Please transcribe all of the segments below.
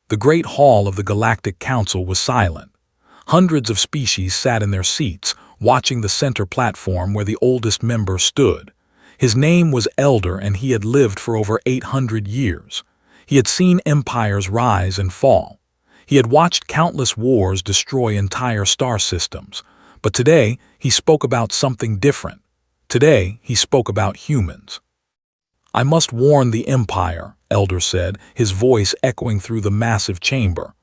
The great hall of the Galactic Council was silent. Hundreds of species sat in their seats, watching the center platform where the oldest member stood. His name was Elder, and he had lived for over 800 years. He had seen empires rise and fall. He had watched countless wars destroy entire star systems. But today, he spoke about something different. Today, he spoke about humans. "I must warn the Empire," Elder said, his voice echoing through the massive chamber.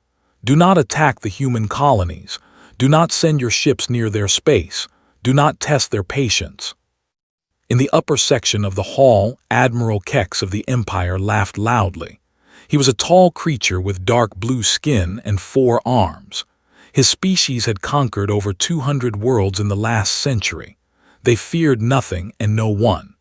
"Do not attack the human colonies. Do not send your ships near their space. Do not test their patience." In the upper section of the hall, Admiral Kex of the Empire laughed loudly. He was a tall creature with dark blue skin and 4 arms. His species had conquered over 200 worlds in the last century. They feared nothing and no one.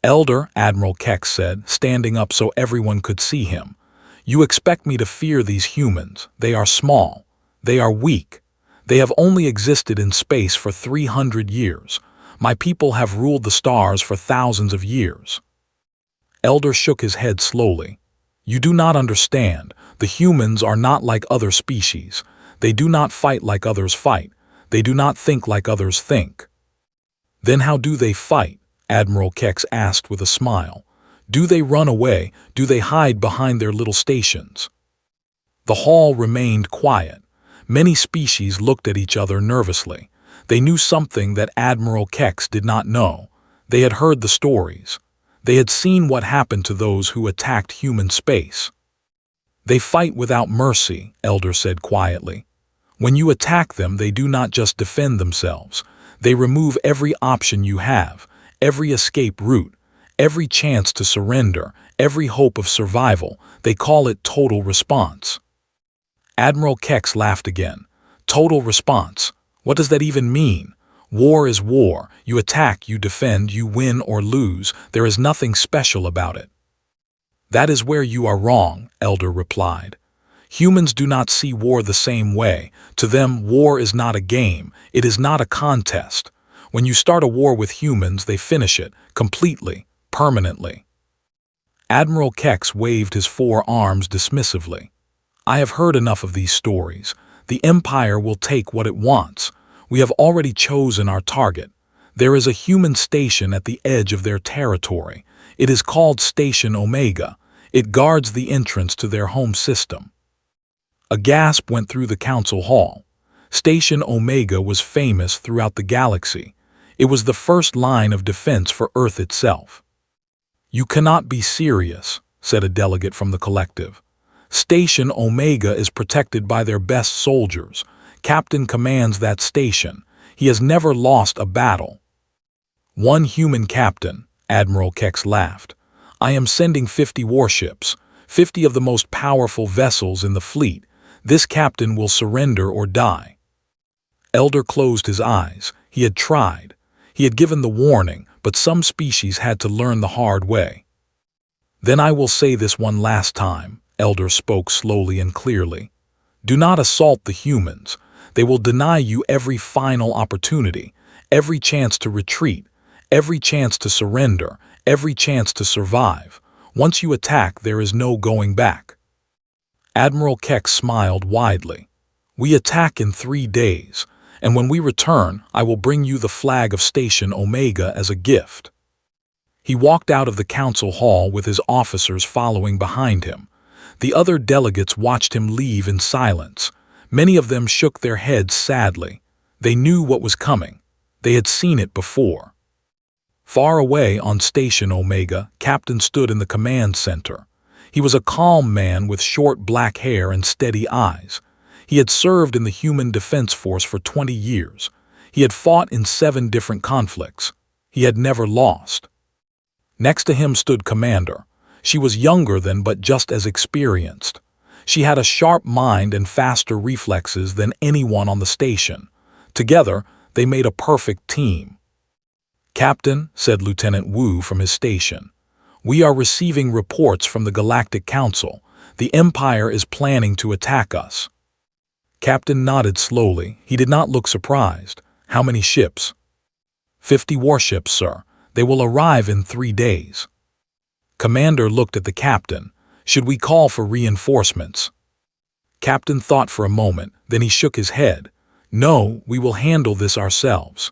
"Elder," Admiral Kex said, standing up so everyone could see him, "you expect me to fear these humans. They are small. They are weak. They have only existed in space for 300 years. My people have ruled the stars for thousands of years." Elder shook his head slowly. "You do not understand. The humans are not like other species. They do not fight like others fight. They do not think like others think." "Then how do they fight?" Admiral Kex asked with a smile. "Do they run away? Do they hide behind their little stations?" The hall remained quiet. Many species looked at each other nervously. They knew something that Admiral Kex did not know. They had heard the stories. They had seen what happened to those who attacked human space. "They fight without mercy," Elder said quietly. "When you attack them, they do not just defend themselves. They remove every option you have, every escape route, every chance to surrender, every hope of survival. They call it total response." Admiral Kex laughed again. "Total response? What does that even mean? War is war. You attack, you defend, you win or lose. There is nothing special about it." "That is where you are wrong," Elder replied. "Humans do not see war the same way. To them, war is not a game. It is not a contest. When you start a war with humans, they finish it, completely, permanently." Admiral Kex waved his 4 arms dismissively. "I have heard enough of these stories. The Empire will take what it wants. We have already chosen our target. There is a human station at the edge of their territory. It is called Station Omega. It guards the entrance to their home system." A gasp went through the council hall. Station Omega was famous throughout the galaxy. It was the first line of defense for Earth itself. "You cannot be serious," said a delegate from the collective. "Station Omega is protected by their best soldiers. Captain commands that station. He has never lost a battle." "One human captain," Admiral Kex laughed. "I am sending 50 warships, 50 of the most powerful vessels in the fleet. This captain will surrender or die." Elder closed his eyes. He had tried. He had given the warning, but some species had to learn the hard way. "Then I will say this one last time," Elder spoke slowly and clearly. "Do not assault the humans. They will deny you every final opportunity, every chance to retreat, every chance to surrender, every chance to survive. Once you attack, there is no going back." Admiral Kex smiled widely. "We attack in 3 days. And when we return, I will bring you the flag of Station Omega as a gift." He walked out of the council hall with his officers following behind him. The other delegates watched him leave in silence. Many of them shook their heads sadly. They knew what was coming. They had seen it before. Far away on Station Omega, Captain stood in the command center. He was a calm man with short black hair and steady eyes. He had served in the Human Defense Force for 20 years. He had fought in 7 different conflicts. He had never lost. Next to him stood Commander. She was younger than but just as experienced. She had a sharp mind and faster reflexes than anyone on the station. Together, they made a perfect team. "Captain," said Lieutenant Wu from his station, "we are receiving reports from the Galactic Council. The Empire is planning to attack us." Captain nodded slowly. He did not look surprised. "How many ships?" 50 warships, sir. They will arrive in 3 days." Commander looked at the captain. "Should we call for reinforcements?" Captain thought for a moment, then he shook his head. No, we will handle this ourselves.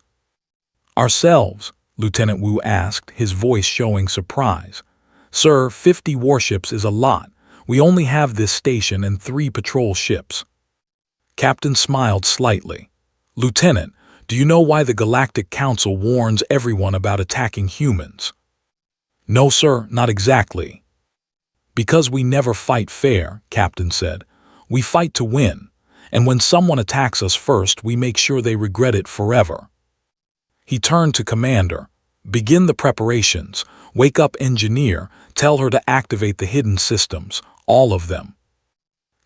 Ourselves? Lieutenant Wu asked, his voice showing surprise. Sir, 50 warships is a lot. We only have this station and 3 patrol ships. Captain smiled slightly. Lieutenant, do you know why the Galactic Council warns everyone about attacking humans? No, sir, not exactly. Because we never fight fair, Captain said. We fight to win, and when someone attacks us first, we make sure they regret it forever. He turned to Commander. Begin the preparations. Wake up Engineer. Tell her to activate the hidden systems, all of them.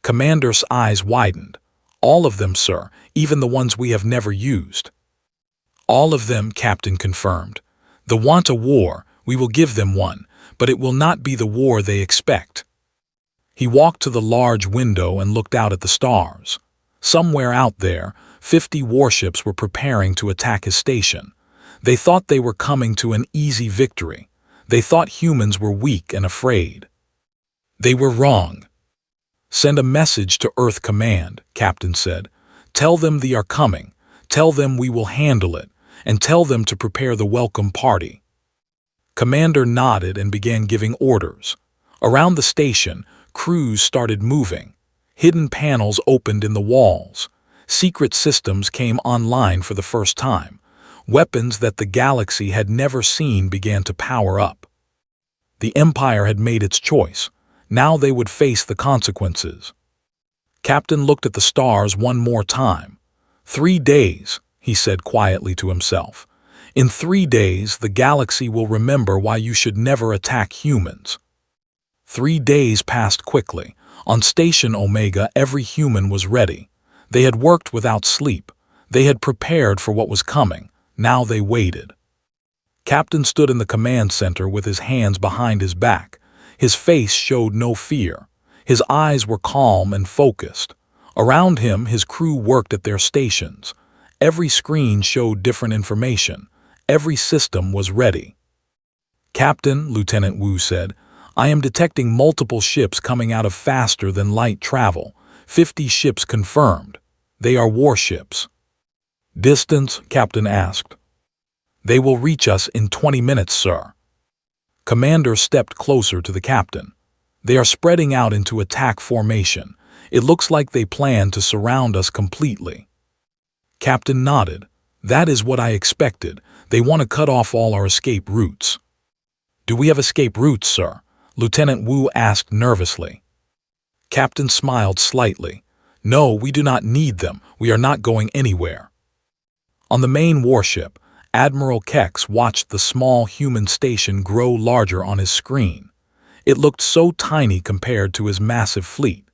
Commander's eyes widened. All of them, sir, even the ones we have never used. All of them, Captain confirmed. They want a war, we will give them one, but it will not be the war they expect. He walked to the large window and looked out at the stars. Somewhere out there, 50 warships were preparing to attack his station. They thought they were coming to an easy victory. They thought humans were weak and afraid. They were wrong. Send a message to Earth Command, Captain said. Tell them they are coming. Tell them we will handle it, and tell them to prepare the welcome party. Commander nodded and began giving orders. Around the station, crews started moving. Hidden panels opened in the walls. Secret systems came online for the first time. Weapons that the galaxy had never seen began to power up. The Empire had made its choice. Now they would face the consequences. Captain looked at the stars one more time. 3 days, he said quietly to himself. In 3 days, the galaxy will remember why you should never attack humans. 3 days passed quickly. On Station Omega, every human was ready. They had worked without sleep. They had prepared for what was coming. Now they waited. Captain stood in the command center with his hands behind his back. His face showed no fear. His eyes were calm and focused. Around him, his crew worked at their stations. Every screen showed different information. Every system was ready. Captain, Lieutenant Wu said, I am detecting multiple ships coming out of faster than light travel. 50 ships confirmed. They are warships. Distance? Captain asked. They will reach us in 20 minutes, sir. Commander stepped closer to the captain. They are spreading out into attack formation. It looks like they plan to surround us completely. Captain nodded. That is what I expected. They want to cut off all our escape routes. Do we have escape routes, sir? Lieutenant Wu asked nervously. Captain smiled slightly. No, we do not need them. We are not going anywhere. On the main warship, Admiral Kex watched the small human station grow larger on his screen. It looked so tiny compared to his massive fleet.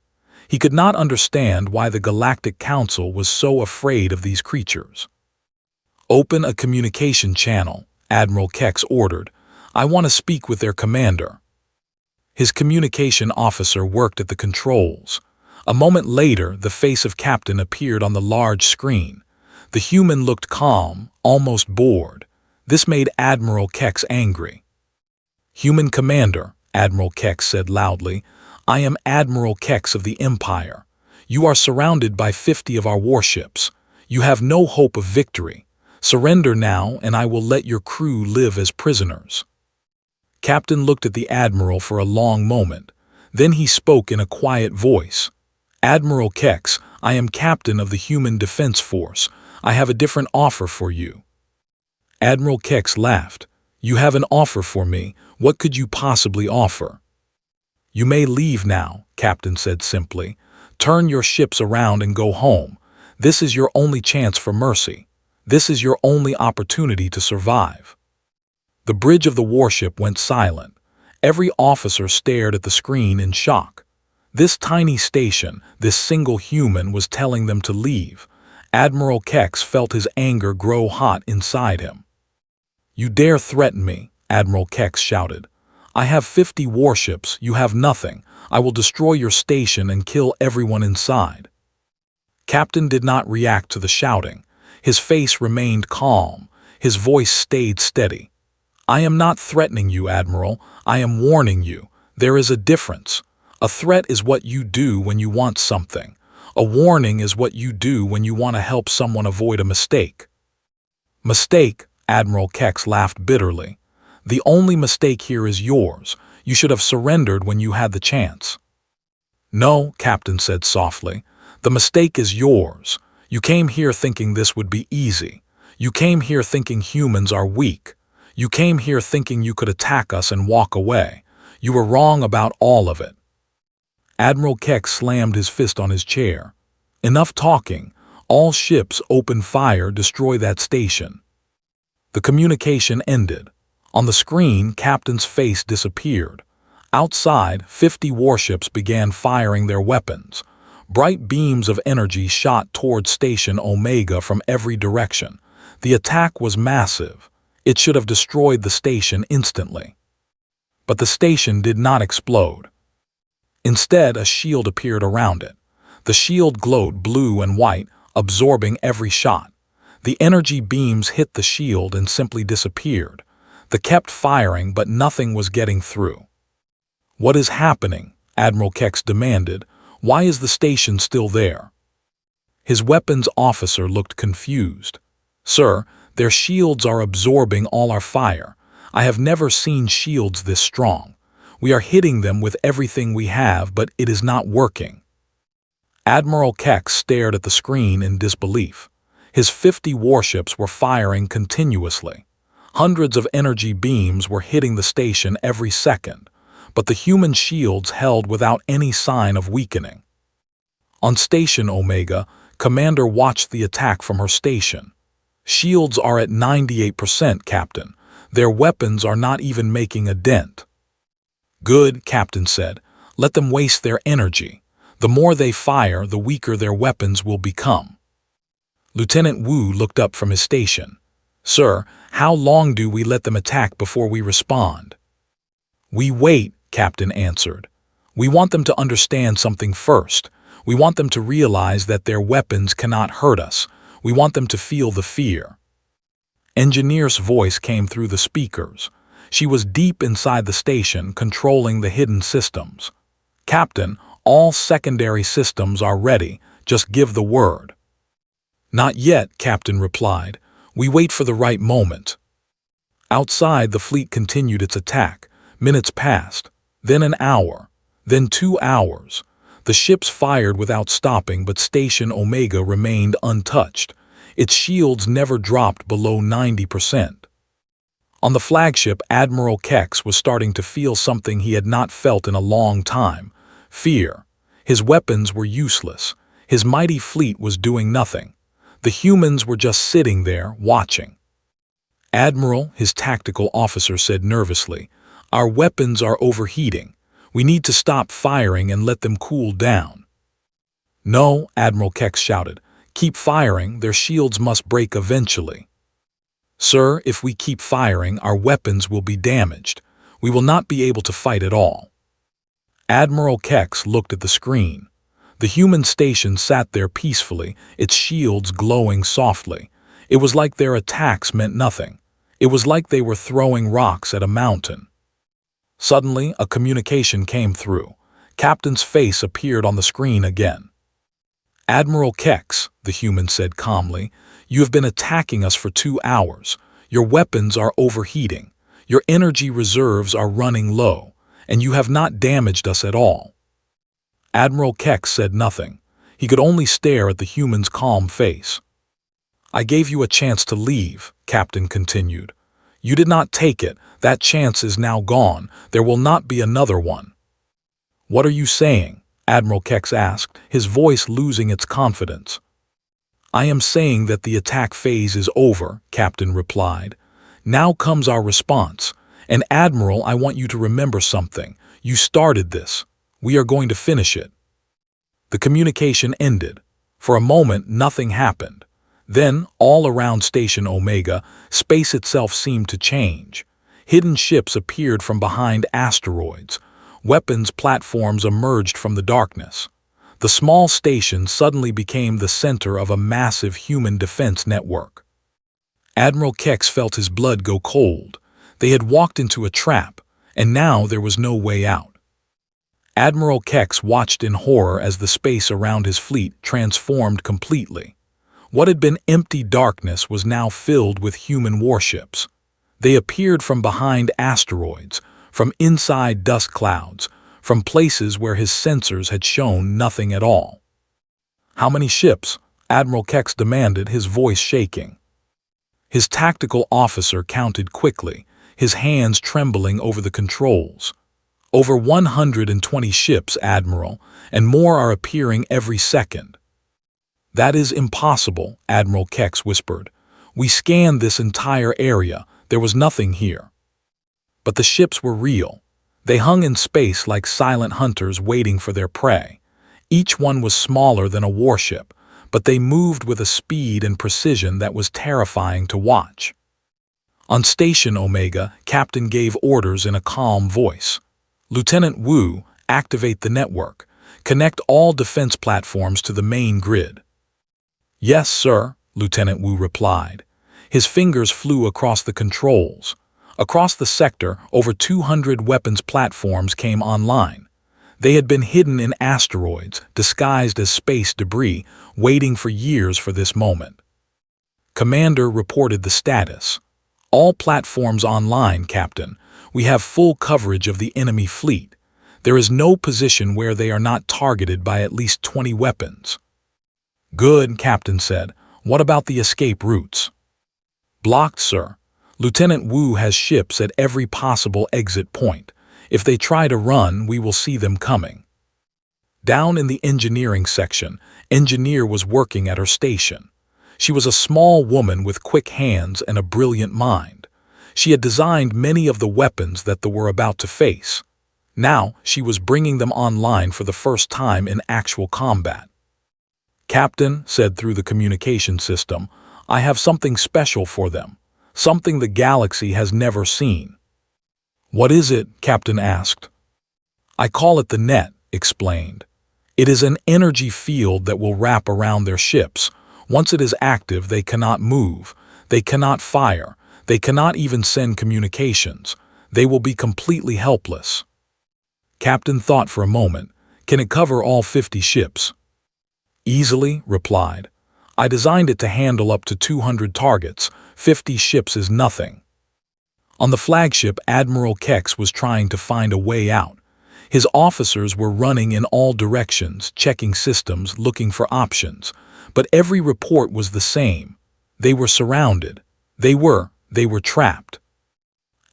He could not understand why the Galactic Council was so afraid of these creatures. Open a communication channel, Admiral Kex ordered. I want to speak with their commander. His communication officer worked at the controls. A moment later, the face of Captain appeared on the large screen. The human looked calm, almost bored. This made Admiral Kex angry. Human Commander, Admiral Kex said loudly, I am Admiral Kex of the Empire. You are surrounded by 50 of our warships. You have no hope of victory. Surrender now, and I will let your crew live as prisoners. Captain looked at the Admiral for a long moment. Then he spoke in a quiet voice. Admiral Kex, I am Captain of the Human Defense Force. I have a different offer for you. Admiral Kex laughed. You have an offer for me. What could you possibly offer? You may leave now, Captain said simply. Turn your ships around and go home. This is your only chance for mercy. This is your only opportunity to survive. The bridge of the warship went silent. Every officer stared at the screen in shock. This tiny station, this single human, was telling them to leave. Admiral Kex felt his anger grow hot inside him. You dare threaten me, Admiral Kex shouted. I have 50 warships, you have nothing. I will destroy your station and kill everyone inside. Captain did not react to the shouting. His face remained calm. His voice stayed steady. I am not threatening you, Admiral. I am warning you. There is a difference. A threat is what you do when you want something. A warning is what you do when you want to help someone avoid a mistake. Mistake, Admiral Kex laughed bitterly. The only mistake here is yours. You should have surrendered when you had the chance. No, Captain said softly. The mistake is yours. You came here thinking this would be easy. You came here thinking humans are weak. You came here thinking you could attack us and walk away. You were wrong about all of it. Admiral Kex slammed his fist on his chair. Enough talking. All ships open fire, destroy that station. The communication ended. On the screen, Captain's face disappeared. Outside, 50 warships began firing their weapons. Bright beams of energy shot toward Station Omega from every direction. The attack was massive. It should have destroyed the station instantly. But the station did not explode. Instead, a shield appeared around it. The shield glowed blue and white, absorbing every shot. The energy beams hit the shield and simply disappeared. They kept firing, but nothing was getting through. What is happening? Admiral Kex demanded. Why is the station still there? His weapons officer looked confused. Sir, their shields are absorbing all our fire. I have never seen shields this strong. We are hitting them with everything we have, but it is not working. Admiral Kex stared at the screen in disbelief. His 50 warships were firing continuously. Hundreds of energy beams were hitting the station every second, but the human shields held without any sign of weakening. On Station Omega, Commander watched the attack from her station. Shields are at 98%, Captain. Their weapons are not even making a dent. Good, Captain said. Let them waste their energy. The more they fire, the weaker their weapons will become. Lieutenant Wu looked up from his station. Sir, how long do we let them attack before we respond? We wait, Captain answered. We want them to understand something first. We want them to realize that their weapons cannot hurt us. We want them to feel the fear. Engineer's voice came through the speakers. She was deep inside the station, controlling the hidden systems. Captain, all secondary systems are ready. Just give the word. Not yet, Captain replied. We wait for the right moment. Outside, the fleet continued its attack. Minutes passed, then an hour, then 2 hours. The ships fired without stopping, but Station Omega remained untouched. Its shields never dropped below 90%. On the flagship, Admiral Kex was starting to feel something he had not felt in a long time: fear. His weapons were useless. His mighty fleet was doing nothing. The humans were just sitting there, watching. Admiral, his tactical officer said nervously, our weapons are overheating. We need to stop firing and let them cool down. No, Admiral Kex shouted. Keep firing, their shields must break eventually. Sir, if we keep firing, our weapons will be damaged. We will not be able to fight at all. Admiral Kex looked at the screen. The human station sat there peacefully, its shields glowing softly. It was like their attacks meant nothing. It was like they were throwing rocks at a mountain. Suddenly, a communication came through. Captain's face appeared on the screen again. Admiral Kex, the human said calmly, you have been attacking us for 2 hours. Your weapons are overheating. Your energy reserves are running low, and you have not damaged us at all. Admiral Kex said nothing. He could only stare at the human's calm face. I gave you a chance to leave, Captain continued. You did not take it. That chance is now gone. There will not be another one. What are you saying? Admiral Kex asked, his voice losing its confidence. I am saying that the attack phase is over, Captain replied. Now comes our response. And Admiral, I want you to remember something. You started this. We are going to finish it. The communication ended. For a moment, nothing happened. Then, all around Station Omega, space itself seemed to change. Hidden ships appeared from behind asteroids. Weapons platforms emerged from the darkness. The small station suddenly became the center of a massive human defense network. Admiral Kex felt his blood go cold. They had walked into a trap, and now there was no way out. Admiral Kex watched in horror as the space around his fleet transformed completely. What had been empty darkness was now filled with human warships. They appeared from behind asteroids, from inside dust clouds, from places where his sensors had shown nothing at all. "How many ships?" Admiral Kex demanded, his voice shaking. His tactical officer counted quickly, his hands trembling over the controls. "Over 120 ships, Admiral, and more are appearing every second." "That is impossible," Admiral Kex whispered. "We scanned this entire area. There was nothing here." But the ships were real. They hung in space like silent hunters waiting for their prey. Each one was smaller than a warship, but they moved with a speed and precision that was terrifying to watch. On Station Omega, Captain gave orders in a calm voice. "Lieutenant Wu, activate the network. Connect all defense platforms to the main grid." "Yes, sir," Lieutenant Wu replied. His fingers flew across the controls. Across the sector, over 200 weapons platforms came online. They had been hidden in asteroids, disguised as space debris, waiting for years for this moment. Commander reported the status. "All platforms online, Captain. We have full coverage of the enemy fleet. There is no position where they are not targeted by at least 20 weapons." "Good," Captain said. "What about the escape routes?" "Blocked, sir. Lieutenant Wu has ships at every possible exit point. If they try to run, we will see them coming." Down in the engineering section, Engineer was working at her station. She was a small woman with quick hands and a brilliant mind. She had designed many of the weapons that they were about to face. Now she was bringing them online for the first time in actual combat. "Captain," said through the communication system, "I have something special for them. Something the galaxy has never seen." "What is it?" Captain asked. "I call it the net," explained. "It is an energy field that will wrap around their ships. Once it is active, they cannot move, they cannot fire, they cannot even send communications. They will be completely helpless." Captain thought for a moment. "Can it cover all 50 ships?" "Easily," replied. "I designed it to handle up to 200 targets. 50 ships is nothing." On the flagship, Admiral Kex was trying to find a way out. His officers were running in all directions, checking systems, looking for options. But every report was the same. They were surrounded. They were trapped.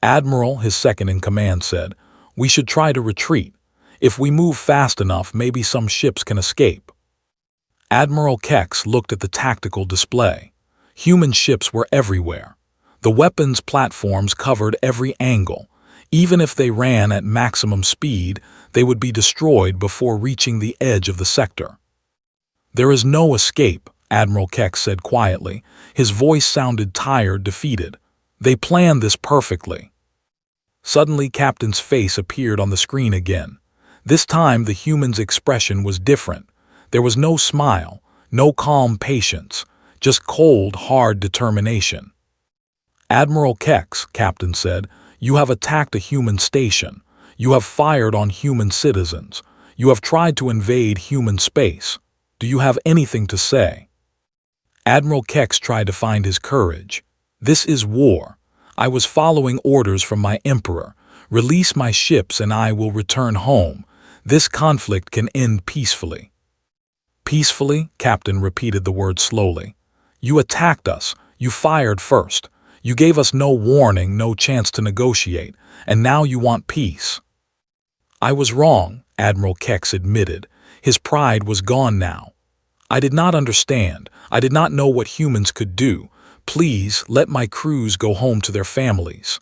"Admiral," his second-in-command said, "we should try to retreat. If we move fast enough, maybe some ships can escape." Admiral Kex looked at the tactical display. Human ships were everywhere. The weapons platforms covered every angle. Even if they ran at maximum speed, they would be destroyed before reaching the edge of the sector. "There is no escape," Admiral Kex said quietly. His voice sounded tired, defeated. "They planned this perfectly." Suddenly, Captain's face appeared on the screen again. This time, the human's expression was different. There was no smile, no calm patience, just cold, hard determination. "Admiral Kex," Captain said, "you have attacked a human station. You have fired on human citizens. You have tried to invade human space. Do you have anything to say?" Admiral Kex tried to find his courage. "This is war. I was following orders from my emperor. Release my ships and I will return home. This conflict can end peacefully." "Peacefully?" Captain repeated the word slowly. "You attacked us. You fired first. You gave us no warning, no chance to negotiate, and now you want peace." "I was wrong," Admiral Kex admitted. His pride was gone now. "I did not understand. I did not know what humans could do. Please, let my crews go home to their families."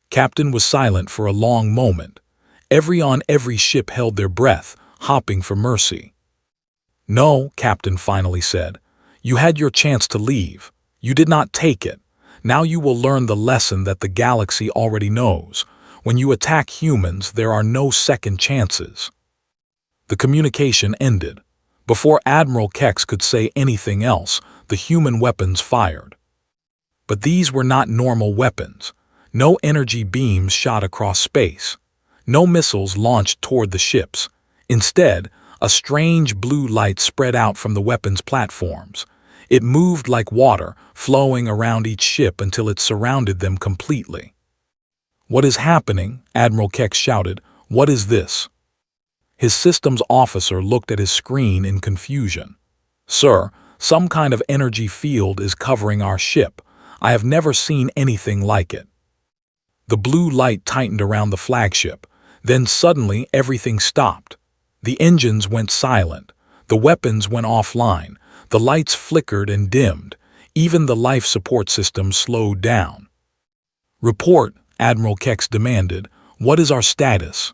Captain was silent for a long moment. Every ship held their breath, hopping for mercy. "No," Captain finally said. "You had your chance to leave. You did not take it. Now you will learn the lesson that the galaxy already knows. When you attack humans, there are no second chances." The communication ended. Before Admiral Kex could say anything else, the human weapons fired. But these were not normal weapons. No energy beams shot across space. No missiles launched toward the ships. Instead, a strange blue light spread out from the weapons platforms. It moved like water, flowing around each ship until it surrounded them completely. "What is happening?" Admiral Keck shouted. "What is this?" His systems officer looked at his screen in confusion. "Sir, some kind of energy field is covering our ship. I have never seen anything like it." The blue light tightened around the flagship. Then suddenly everything stopped. The engines went silent. The weapons went offline. The lights flickered and dimmed. Even the life support system slowed down. "Report," Admiral Kex demanded. "What is our status?"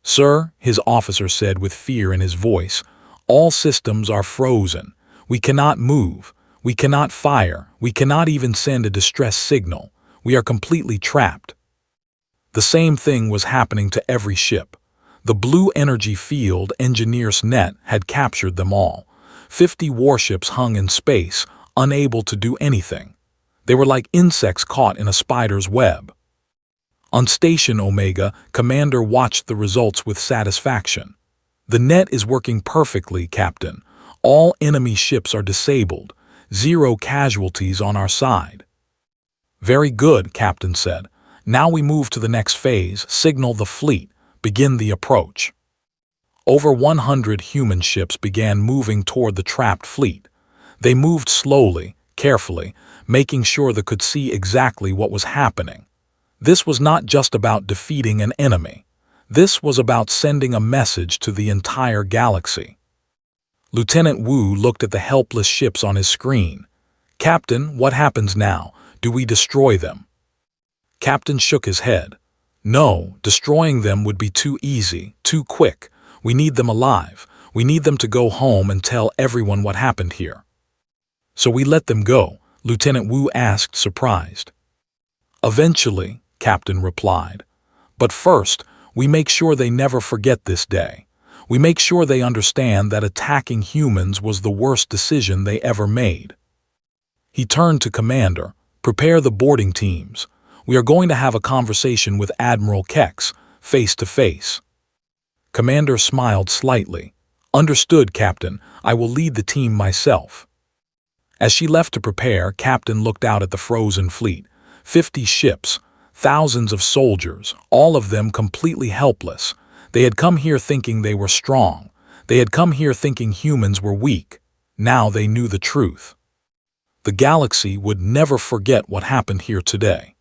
"Sir," his officer said with fear in his voice, "all systems are frozen. We cannot move. We cannot fire. We cannot even send a distress signal. We are completely trapped." The same thing was happening to every ship. The blue energy field engineer's net had captured them all. 50 warships hung in space, unable to do anything. They were like insects caught in a spider's web. On Station Omega, Commander watched the results with satisfaction. "The net is working perfectly, Captain. All enemy ships are disabled. 0 casualties on our side." "Very good," Captain said. "Now we move to the next phase, signal the fleet, begin the approach." Over 100 human ships began moving toward the trapped fleet. They moved slowly, carefully, making sure they could see exactly what was happening. This was not just about defeating an enemy. This was about sending a message to the entire galaxy. Lieutenant Wu looked at the helpless ships on his screen. "Captain, what happens now? Do we destroy them?" Captain shook his head. "No, destroying them would be too easy, too quick. We need them alive. We need them to go home and tell everyone what happened here." "So we let them go?" Lieutenant Wu asked, surprised. "Eventually," Captain replied. "But first, we make sure they never forget this day. We make sure they understand that attacking humans was the worst decision they ever made." He turned to Commander. "Prepare the boarding teams. We are going to have a conversation with Admiral Kex, face to face." Commander smiled slightly. "Understood, Captain. I will lead the team myself." As she left to prepare, Captain looked out at the frozen fleet. 50 ships, thousands of soldiers, all of them completely helpless. They had come here thinking they were strong. They had come here thinking humans were weak. Now they knew the truth. The galaxy would never forget what happened here today.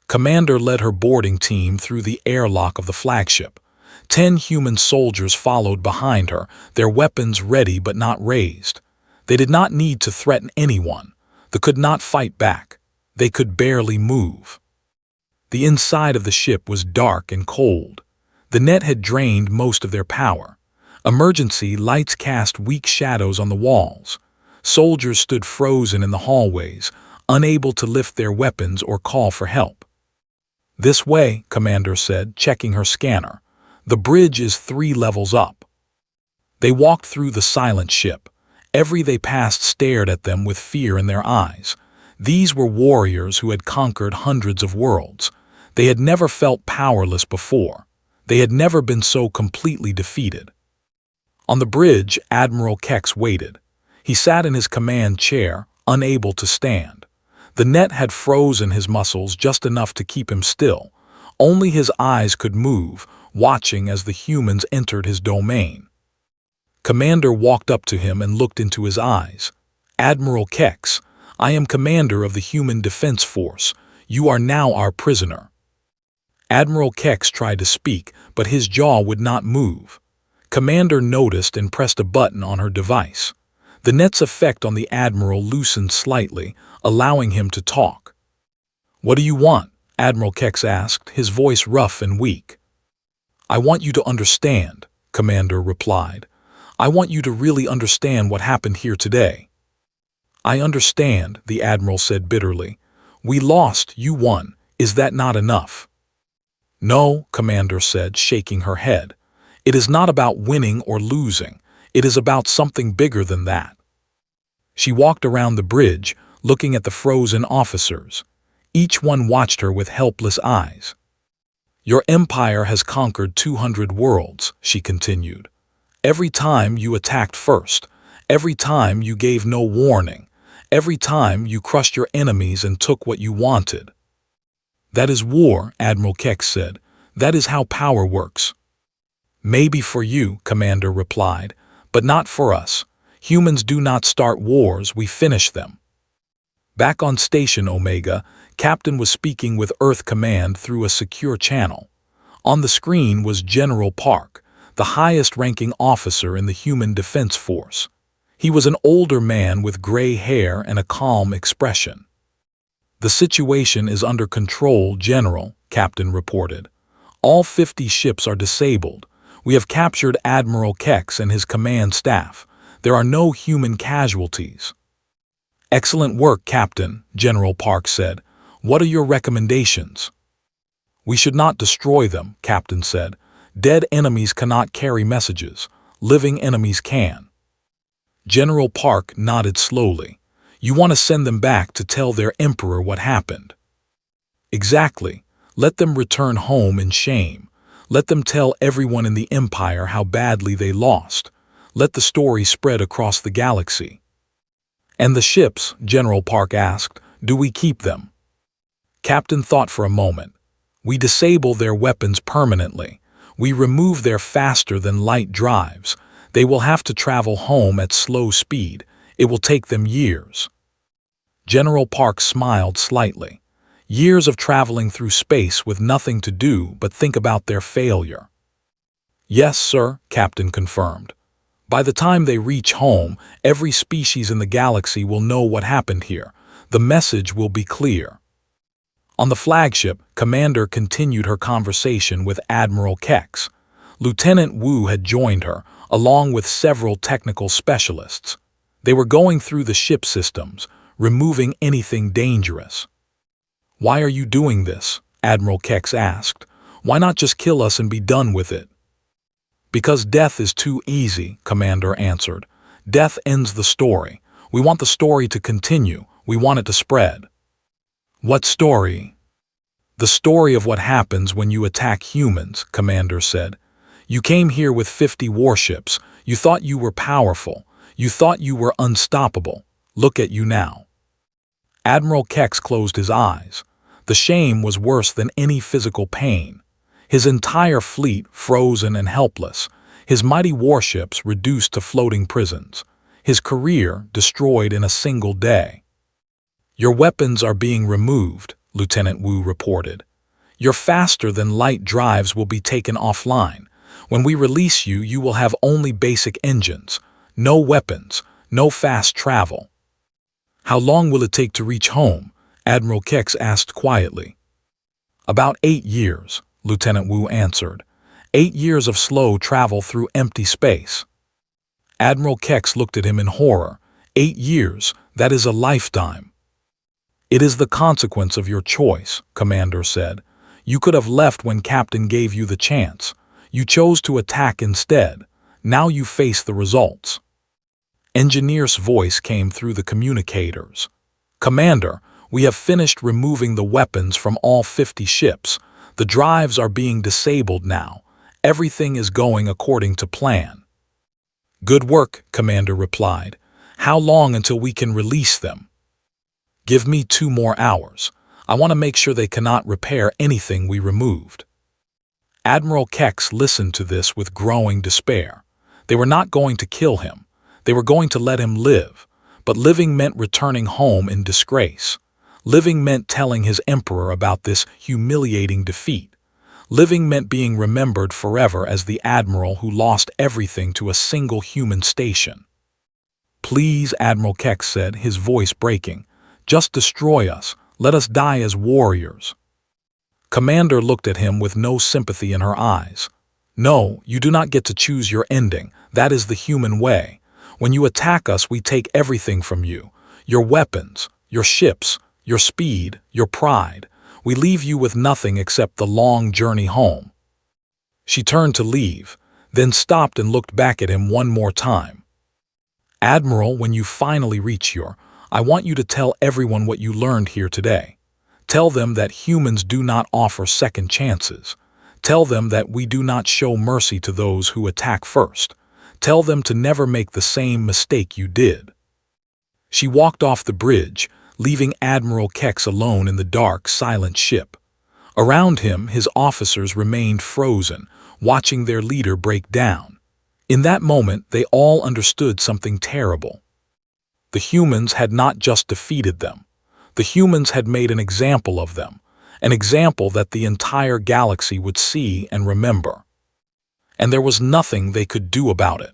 Commander led her boarding team through the airlock of the flagship. 10 human soldiers followed behind her, their weapons ready but not raised. They did not need to threaten anyone. They could not fight back. They could barely move. The inside of the ship was dark and cold. The net had drained most of their power. Emergency lights cast weak shadows on the walls. Soldiers stood frozen in the hallways, unable to lift their weapons or call for help. "This way," Commander said, checking her scanner. "The bridge is 3 levels up." They walked through the silent ship. Every they passed stared at them with fear in their eyes. These were warriors who had conquered hundreds of worlds. They had never felt powerless before. They had never been so completely defeated. On the bridge, Admiral Kex waited. He sat in his command chair, unable to stand. The net had frozen his muscles just enough to keep him still. Only his eyes could move, watching as the humans entered his domain. Commander walked up to him and looked into his eyes. "Admiral Kex, I am commander of the Human Defense Force. You are now our prisoner." Admiral Kex tried to speak, but his jaw would not move. Commander noticed and pressed a button on her device. The net's effect on the Admiral loosened slightly, allowing him to talk. "What do you want?" Admiral Kex asked, his voice rough and weak. "I want you to understand," Commander replied. "I want you to really understand what happened here today." "I understand," the Admiral said bitterly. "We lost, you won. Is that not enough?" "No," Commander said, shaking her head. "It is not about winning or losing. It is about something bigger than that." She walked around the bridge, looking at the frozen officers. Each one watched her with helpless eyes. Your empire has conquered 200 worlds, she continued. Every time you attacked first, every time you gave no warning, every time you crushed your enemies and took what you wanted. That is war, Admiral Keck said. That is how power works. Maybe for you, Commander replied, but not for us. Humans do not start wars, we finish them. Back on Station Omega, Captain was speaking with Earth Command through a secure channel. On the screen was General Park, the highest-ranking officer in the Human Defense Force. He was an older man with gray hair and a calm expression. The situation is under control, General, Captain reported. All 50 ships are disabled. We have captured Admiral Kex and his command staff. There are no human casualties. Excellent work, Captain, General Park said. What are your recommendations? We should not destroy them, Captain said. Dead enemies cannot carry messages. Living enemies can. General Park nodded slowly. You want to send them back to tell their emperor what happened. Exactly. Let them return home in shame. Let them tell everyone in the Empire how badly they lost. Let the story spread across the galaxy. And the ships, General Park asked, do we keep them? Captain thought for a moment. We disable their weapons permanently. We remove their faster-than-light drives. They will have to travel home at slow speed. It will take them years. General Park smiled slightly. Years of traveling through space with nothing to do but think about their failure. Yes, sir, Captain confirmed. By the time they reach home, every species in the galaxy will know what happened here. The message will be clear. On the flagship, Commander continued her conversation with Admiral Kex. Lieutenant Wu had joined her, along with several technical specialists. They were going through the ship systems, removing anything dangerous. Why are you doing this? Admiral Kex asked. Why not just kill us and be done with it? Because death is too easy, Commander answered. Death ends the story. We want the story to continue. We want it to spread. What story? The story of what happens when you attack humans, Commander said. You came here with 50 warships. You thought you were powerful. You thought you were unstoppable. Look at you now. Admiral Kex closed his eyes. The shame was worse than any physical pain. His entire fleet frozen and helpless. His mighty warships reduced to floating prisons. His career destroyed in a single day. Your weapons are being removed, Lieutenant Wu reported. Your faster-than-light drives will be taken offline. When we release you, you will have only basic engines. No weapons, no fast travel. How long will it take to reach home? Admiral Kex asked quietly. About 8 years, Lieutenant Wu answered. 8 years of slow travel through empty space. Admiral Kex looked at him in horror. 8 years, that is a lifetime. It is the consequence of your choice, Commander said. You could have left when Captain gave you the chance. You chose to attack instead. Now you face the results. Engineer's voice came through the communicators. Commander, we have finished removing the weapons from all 50 ships. The drives are being disabled now. Everything is going according to plan. Good work, Commander replied. How long until we can release them? Give me 2 more hours. I want to make sure they cannot repair anything we removed. Admiral Kex listened to this with growing despair. They were not going to kill him. They were going to let him live. But living meant returning home in disgrace. Living meant telling his emperor about this humiliating defeat. Living meant being remembered forever as the admiral who lost everything to a single human station. Please, Admiral Kex said, his voice breaking. Just destroy us. Let us die as warriors. Commander looked at him with no sympathy in her eyes. No, you do not get to choose your ending. That is the human way. When you attack us, we take everything from you. Your weapons, your ships, your speed, your pride. We leave you with nothing except the long journey home. She turned to leave, then stopped and looked back at him one more time. Admiral, when you finally reach I want you to tell everyone what you learned here today. Tell them that humans do not offer second chances. Tell them that we do not show mercy to those who attack first. Tell them to never make the same mistake you did." She walked off the bridge, leaving Admiral Kex alone in the dark, silent ship. Around him, his officers remained frozen, watching their leader break down. In that moment, they all understood something terrible. The humans had not just defeated them. The humans had made an example of them, an example that the entire galaxy would see and remember. And there was nothing they could do about it.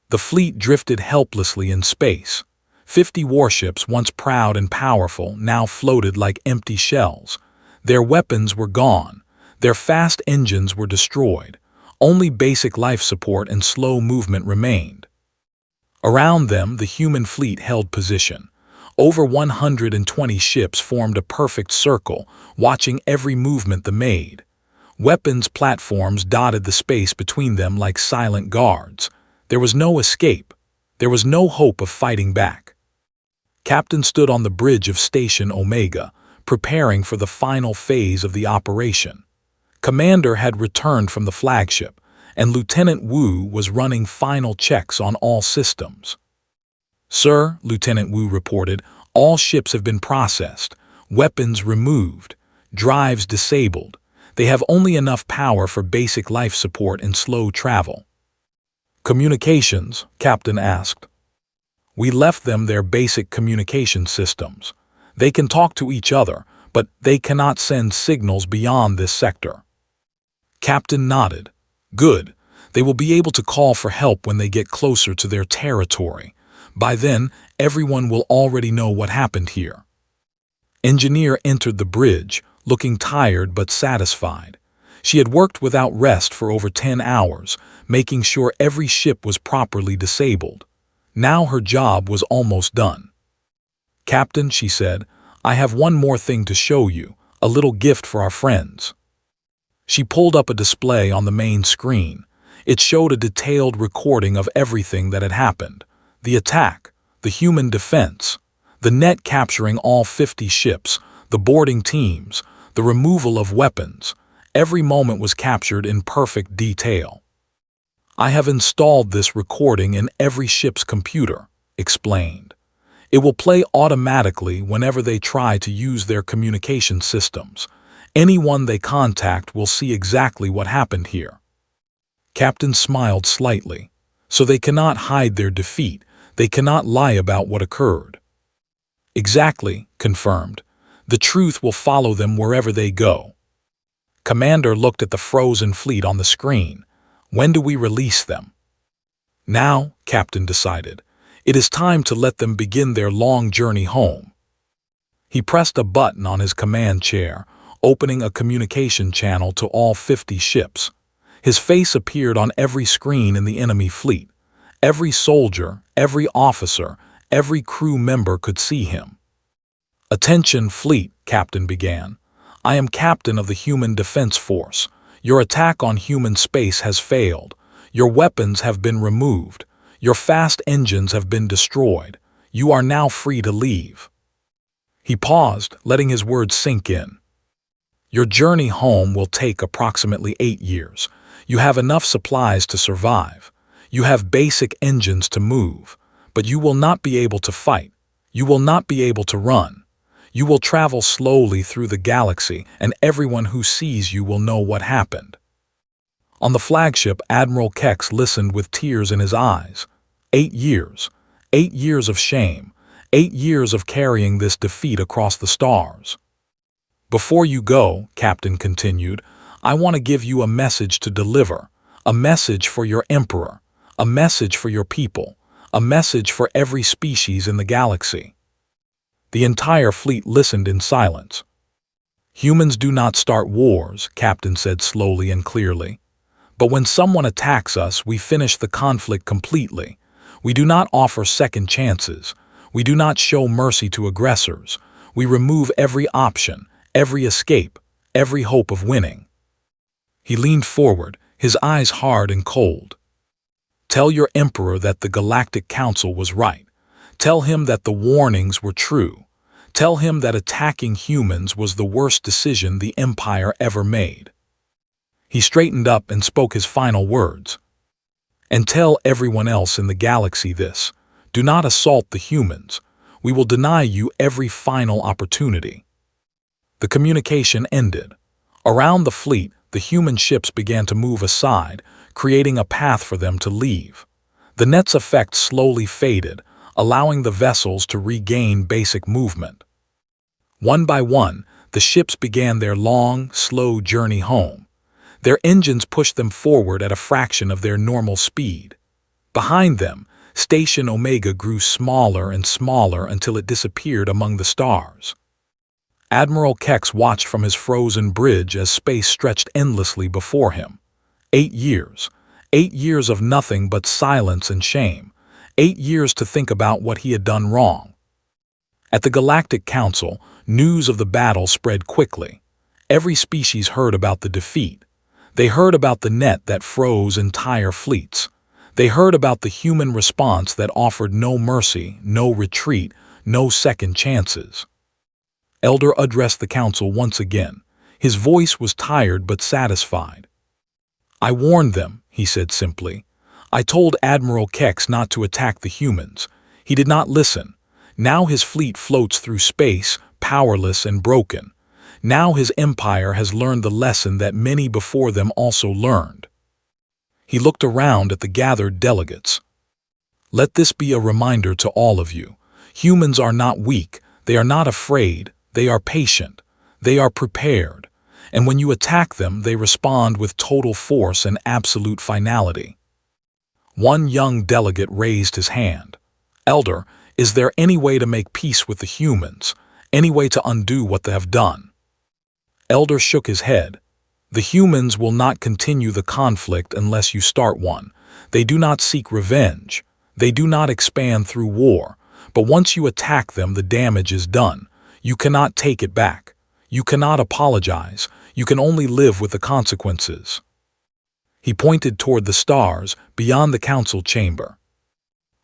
The fleet drifted helplessly in space. 50 warships, once proud and powerful, now floated like empty shells. Their weapons were gone. Their fast engines were destroyed. Only basic life support and slow movement remained. Around them, the human fleet held position. Over 120 ships formed a perfect circle, watching every movement they made. Weapons platforms dotted the space between them like silent guards. There was no escape. There was no hope of fighting back. Captain stood on the bridge of Station Omega, preparing for the final phase of the operation. Commander had returned from the flagship, and Lieutenant Wu was running final checks on all systems. "Sir," Lieutenant Wu reported, "all ships have been processed, weapons removed, drives disabled. They have only enough power for basic life support and slow travel." "Communications?" Captain asked. "We left them their basic communication systems. They can talk to each other, but they cannot send signals beyond this sector." Captain nodded. "Good. They will be able to call for help when they get closer to their territory. By then, everyone will already know what happened here." Engineer entered the bridge, looking tired but satisfied. She had worked without rest for over 10 hours, making sure every ship was properly disabled. Now her job was almost done. "Captain," she said, "I have one more thing to show you, a little gift for our friends." She pulled up a display on the main screen. It showed a detailed recording of everything that had happened. The attack, the human defense, the net capturing all 50 ships, the boarding teams, the removal of weapons. Every moment was captured in perfect detail. "I have installed this recording in every ship's computer," explained. "It will play automatically whenever they try to use their communication systems. Anyone they contact will see exactly what happened here." Captain smiled slightly. "So they cannot hide their defeat. They cannot lie about what occurred." "Exactly," confirmed. "The truth will follow them wherever they go." Commander looked at the frozen fleet on the screen. "When do we release them?" "Now," Captain decided. "It is time to let them begin their long journey home." He pressed a button on his command chair, opening a communication channel to all 50 ships. His face appeared on every screen in the enemy fleet. Every soldier, every officer, every crew member could see him. "Attention, fleet," Captain began. "I am captain of the Human Defense Force. Your attack on human space has failed. Your weapons have been removed. Your fast engines have been destroyed. You are now free to leave." He paused, letting his words sink in. "Your journey home will take approximately 8 years. You have enough supplies to survive. You have basic engines to move, but you will not be able to fight. You will not be able to run. You will travel slowly through the galaxy, and everyone who sees you will know what happened." On the flagship, Admiral Kex listened with tears in his eyes. 8 years. 8 years of shame. 8 years of carrying this defeat across the stars. "Before you go," Captain continued, "I want to give you a message to deliver. A message for your Emperor. A message for your people. A message for every species in the galaxy." The entire fleet listened in silence. "Humans do not start wars," Captain said slowly and clearly. "But when someone attacks us, we finish the conflict completely. We do not offer second chances. We do not show mercy to aggressors. We remove every option, every escape, every hope of winning." He leaned forward, his eyes hard and cold. "Tell your Emperor that the Galactic Council was right. Tell him that the warnings were true. Tell him that attacking humans was the worst decision the Empire ever made." He straightened up and spoke his final words. "And tell everyone else in the galaxy this. Do not assault the humans. We will deny you every final opportunity." The communication ended. Around the fleet, the human ships began to move aside, creating a path for them to leave. The net's effect slowly faded, allowing the vessels to regain basic movement. One by one, the ships began their long, slow journey home. Their engines pushed them forward at a fraction of their normal speed. Behind them, Station Omega grew smaller and smaller until it disappeared among the stars. Admiral Kex watched from his frozen bridge as space stretched endlessly before him. 8 years. 8 years of nothing but silence and shame. 8 years to think about what he had done wrong. At the Galactic Council, news of the battle spread quickly. Every species heard about the defeat. They heard about the net that froze entire fleets. They heard about the human response that offered no mercy, no retreat, no second chances. Elder addressed the council once again. His voice was tired but satisfied. "I warned them," he said simply. "I told Admiral Kex not to attack the humans. He did not listen. Now his fleet floats through space, powerless and broken. Now his empire has learned the lesson that many before them also learned." He looked around at the gathered delegates. "Let this be a reminder to all of you. Humans are not weak, they are not afraid, they are patient, they are prepared. And when you attack them, they respond with total force and absolute finality." One young delegate raised his hand. "Elder, is there any way to make peace with the humans? Any way to undo what they have done?" Elder shook his head. "The humans will not continue the conflict unless you start one. They do not seek revenge. They do not expand through war. But once you attack them, the damage is done. You cannot take it back. You cannot apologize. You can only live with the consequences." He pointed toward the stars, beyond the council chamber.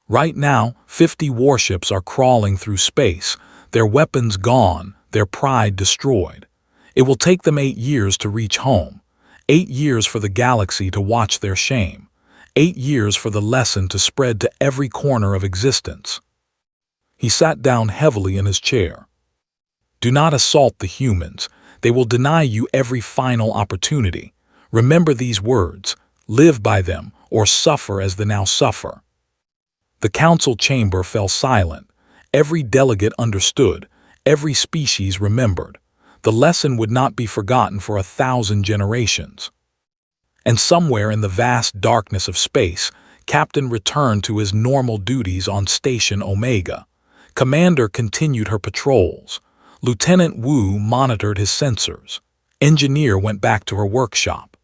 "Right now, 50 warships are crawling through space, their weapons gone, their pride destroyed. It will take them 8 years to reach home. 8 years for the galaxy to watch their shame. 8 years for the lesson to spread to every corner of existence." He sat down heavily in his chair. "Do not assault the humans. They will deny you every final opportunity. Remember these words. Live by them, or suffer as they now suffer." The council chamber fell silent. Every delegate understood. Every species remembered. The lesson would not be forgotten for 1,000 generations. And somewhere in the vast darkness of space, Captain returned to his normal duties on Station Omega. Commander continued her patrols. Lieutenant Wu monitored his sensors. Engineer went back to her workshop.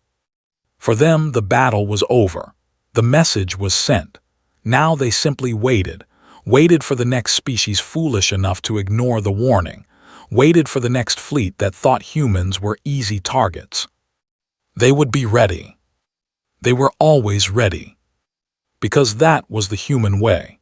For them, the battle was over. The message was sent. Now they simply waited for the next species foolish enough to ignore the warning, waited for the next fleet that thought humans were easy targets. They would be ready. They were always ready. Because that was the human way.